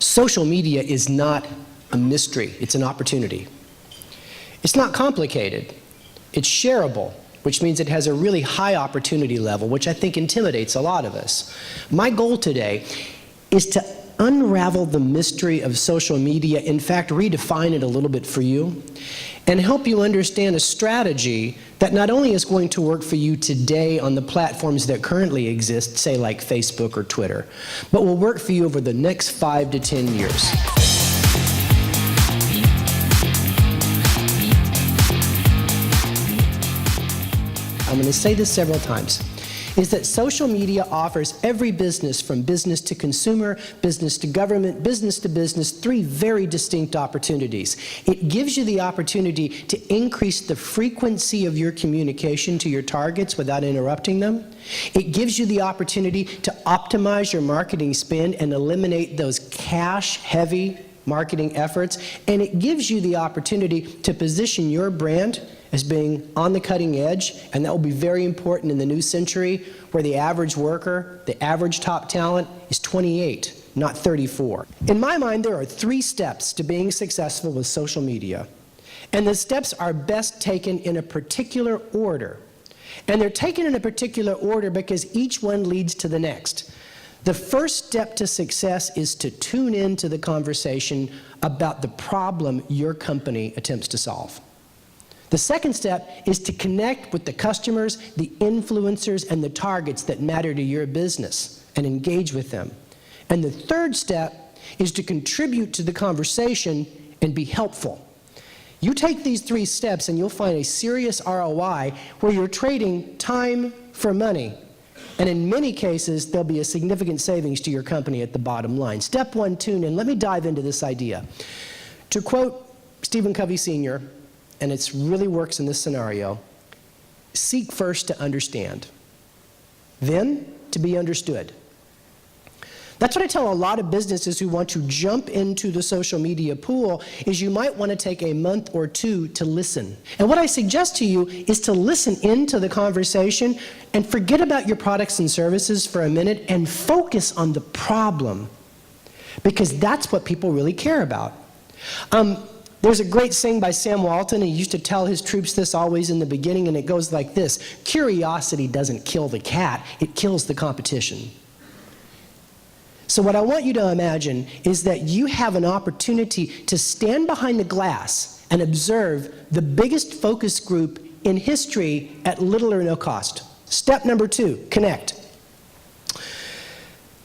Social media is not a mystery, it's an opportunity. It's not complicated, it's shareable, which means it has a really high opportunity level, which I think intimidates a lot of us. My goal today is to unravel the mystery of social media, in fact, redefine it a little bit for you, and help you understand a strategy that not only is going to work for you today on the platforms that currently exist, say like Facebook or Twitter, but will work for you over the next 5 to 10 years. I'm going to say this several times, is that social media offers every business, from business to consumer, business to government, business to business, 3 very distinct opportunities. It gives you the opportunity to increase the frequency of your communication to your targets without interrupting them. It gives you the opportunity to optimize your marketing spend and eliminate those cash-heavy marketing efforts. And it gives you the opportunity to position your brand as being on the cutting edge, and that will be very important in the new century, where the average worker, the average top talent, is 28, not 34. In my mind, there are 3 steps to being successful with social media, and the steps are best taken in a particular order. And they're taken in a particular order because each one leads to the next. The first step to success is to tune into the conversation about the problem your company attempts to solve. The second step is to connect with the customers, the influencers, and the targets that matter to your business and engage with them. And the third step is to contribute to the conversation and be helpful. You take these 3 steps and you'll find a serious ROI where you're trading time for money. And in many cases, there'll be a significant savings to your company at the bottom line. Step 1, tune in. Let me dive into this idea. To quote Stephen Covey Sr., and it really works in this scenario, seek first to understand, then to be understood. That's what I tell a lot of businesses who want to jump into the social media pool, is you might want to take a month or 2 to listen. And what I suggest to you is to listen into the conversation and forget about your products and services for a minute and focus on the problem, because that's what people really care about. There's a great saying by Sam Walton, and he used to tell his troops this always in the beginning, and it goes like this: curiosity doesn't kill the cat, it kills the competition. So what I want you to imagine is that you have an opportunity to stand behind the glass and observe the biggest focus group in history at little or no cost. Step number 2, connect.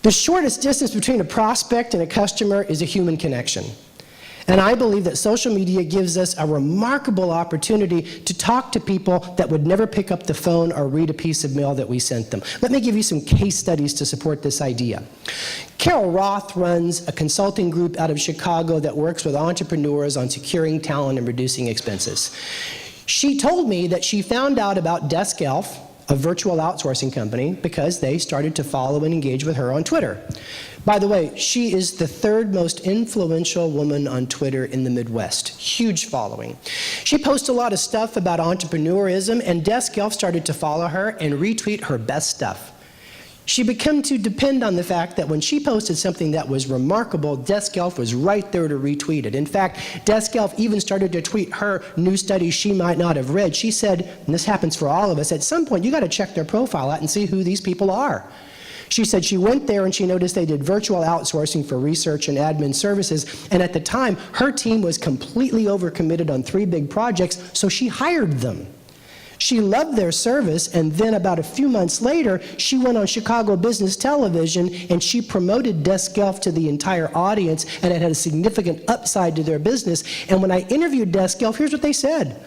The shortest distance between a prospect and a customer is a human connection. And I believe that social media gives us a remarkable opportunity to talk to people that would never pick up the phone or read a piece of mail that we sent them. Let me give you some case studies to support this idea. Carol Roth runs a consulting group out of Chicago that works with entrepreneurs on securing talent and reducing expenses. She told me that she found out about Desk Elf, a virtual outsourcing company, because they started to follow and engage with her on Twitter. By the way, she is the 3rd most influential woman on Twitter in the Midwest. Huge following. She posts a lot of stuff about entrepreneurism, and Desk Elf started to follow her and retweet her best stuff. She began to depend on the fact that when she posted something that was remarkable, Desk Elf was right there to retweet it. In fact, Desk Elf even started to tweet her new studies she might not have read. She said, and this happens for all of us, at some point you got to check their profile out and see who these people are. She said she went there and she noticed they did virtual outsourcing for research and admin services, and at the time her team was completely overcommitted on 3 big projects, so she hired them. She loved their service, and then about a few months later, she went on Chicago Business Television and she promoted Desk Elf to the entire audience, and it had a significant upside to their business. And when I interviewed Desk Elf, here's what they said.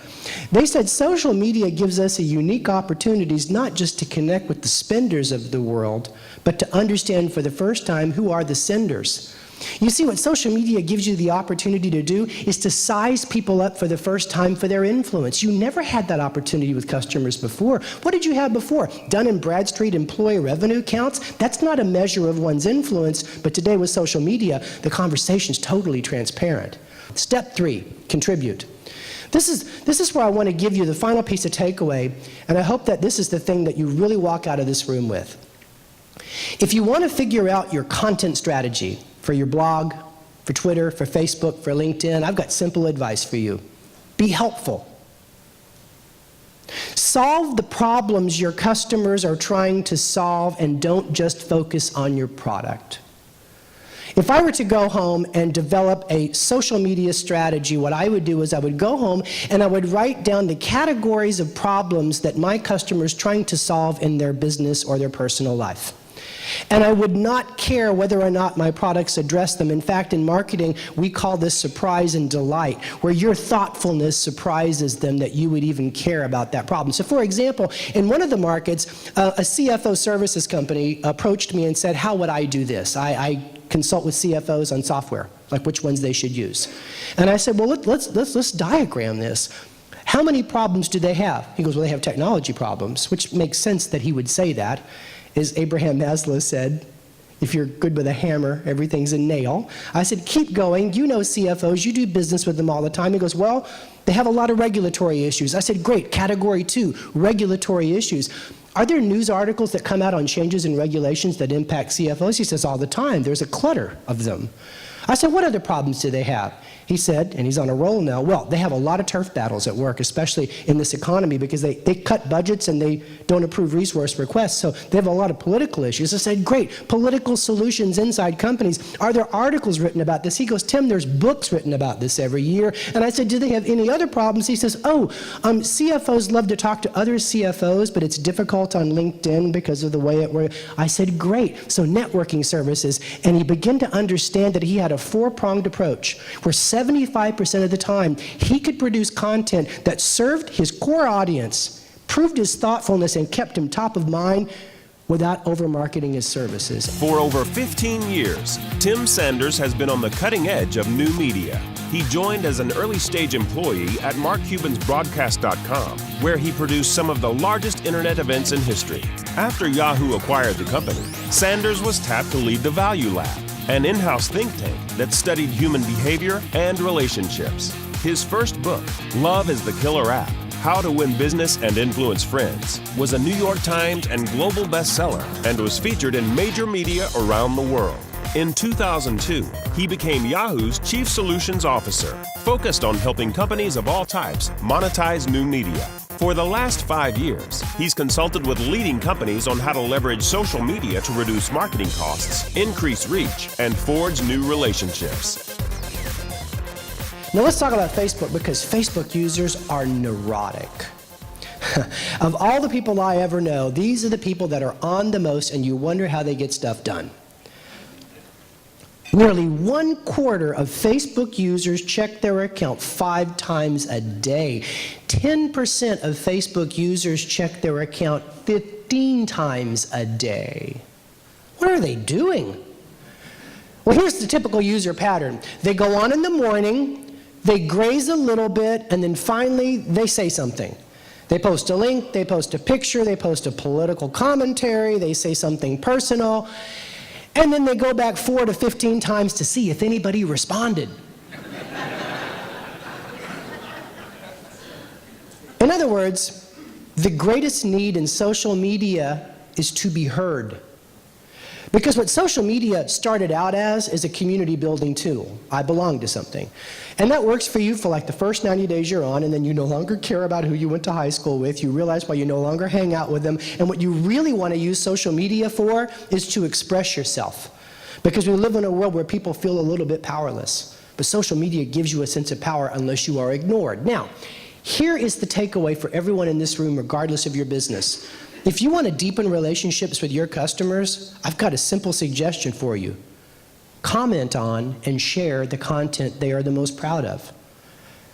They said, social media gives us a unique opportunities not just to connect with the spenders of the world, but to understand for the first time who are the senders. You see, what social media gives you the opportunity to do is to size people up for the first time for their influence. You never had that opportunity with customers before. What did you have before? Dun & Bradstreet employee revenue counts? That's not a measure of one's influence, but today with social media, the conversation's totally transparent. Step 3, contribute. This is where I want to give you the final piece of takeaway, and I hope that this is the thing that you really walk out of this room with. If you want to figure out your content strategy for your blog, for Twitter, for Facebook, for LinkedIn, I've got simple advice for you. Be helpful. Solve the problems your customers are trying to solve and don't just focus on your product. If I were to go home and develop a social media strategy, what I would do is I would go home and I would write down the categories of problems that my customers are trying to solve in their business or their personal life. And I would not care whether or not my products address them. In fact, in marketing, we call this surprise and delight, where your thoughtfulness surprises them that you would even care about that problem. So for example, in one of the markets, a CFO services company approached me and said, how would I do this? I consult with CFOs on software, like which ones they should use. And I said, well, let's diagram this. How many problems do they have? He goes, well, they have technology problems, which makes sense that he would say that. As Abraham Maslow said, if you're good with a hammer, everything's a nail. I said, keep going. You know CFOs. You do business with them all the time. He goes, well, they have a lot of regulatory issues. I said, great. Category 2, regulatory issues. Are there news articles that come out on changes in regulations that impact CFOs? He says, all the time. There's a clutter of them. I said, what other problems do they have? He said, and he's on a roll now, well, they have a lot of turf battles at work, especially in this economy, because they cut budgets and they don't approve resource requests, so they have a lot of political issues. I said, great, political solutions inside companies. Are there articles written about this? He goes, Tim, there's books written about this every year. And I said, do they have any other problems? He says, CFOs love to talk to other CFOs, but it's difficult on LinkedIn because of the way it works. I said, great, so networking services. And he began to understand that he had a four-pronged approach, where 75% of the time, he could produce content that served his core audience, proved his thoughtfulness, and kept him top of mind without over-marketing his services. For over 15 years, Tim Sanders has been on the cutting edge of new media. He joined as an early-stage employee at Mark Cuban's Broadcast.com, where he produced some of the largest internet events in history. After Yahoo acquired the company, Sanders was tapped to lead the Value Lab, an in-house think tank that studied human behavior and relationships. His first book, Love is the Killer App: How to Win Business and Influence Friends, was a New York Times and global bestseller and was featured in major media around the world. In 2002, he became Yahoo's Chief Solutions Officer, focused on helping companies of all types monetize new media. For the last 5 years, he's consulted with leading companies on how to leverage social media to reduce marketing costs, increase reach, and forge new relationships. Now let's talk about Facebook, because Facebook users are neurotic. Of all the people I ever know, these are the people that are on the most, and you wonder how they get stuff done. Nearly 1/4 of Facebook users check their account 5 times a day. 10% of Facebook users check their account 15 times a day. What are they doing? Well, here's the typical user pattern. They go on in the morning, they graze a little bit, and then finally they say something. They post a link, they post a picture, they post a political commentary, they say something personal, and then they go back 4 to 15 times to see if anybody responded. In other words, the greatest need in social media is to be heard. Because what social media started out as is a community building tool. I belong to something. And that works for you for like the first 90 days you're on, and then you no longer care about who you went to high school with. You realize why you no longer hang out with them. And what you really want to use social media for is to express yourself. Because we live in a world where people feel a little bit powerless. But social media gives you a sense of power unless you are ignored. Now, here is the takeaway for everyone in this room, regardless of your business. If you want to deepen relationships with your customers, I've got a simple suggestion for you. Comment on and share the content they are the most proud of.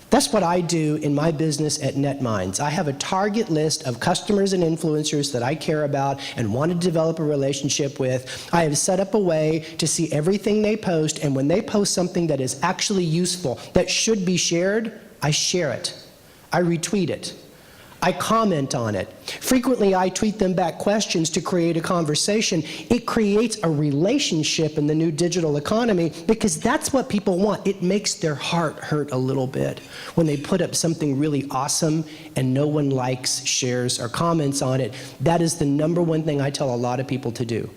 That's what I do in my business at NetMinds. I have a target list of customers and influencers that I care about and want to develop a relationship with. I have set up a way to see everything they post, and when they post something that is actually useful, that should be shared, I share it. I retweet it. I comment on it. Frequently, I tweet them back questions to create a conversation. It creates a relationship in the new digital economy, because that's what people want. It makes their heart hurt a little bit when they put up something really awesome and no one likes, shares, or comments on it. That is the #1 thing I tell a lot of people to do.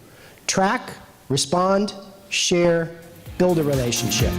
Track, respond, share, build a relationship.